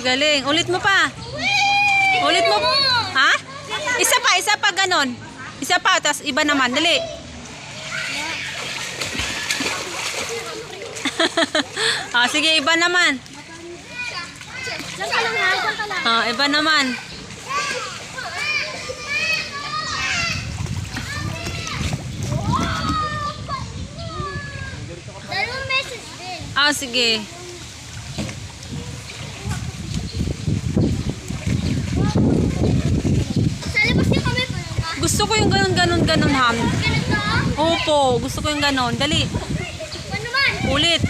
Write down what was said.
Galing. Ulit mo pa. Ulit mo. Ha? Isa pa ganon. Isa pa, tas iba naman. Dali. Sige, iba naman. Iba naman. Sige. Gusto ko yung ganon, ham. Opo, gusto ko yung ganon. Dali. Ulit.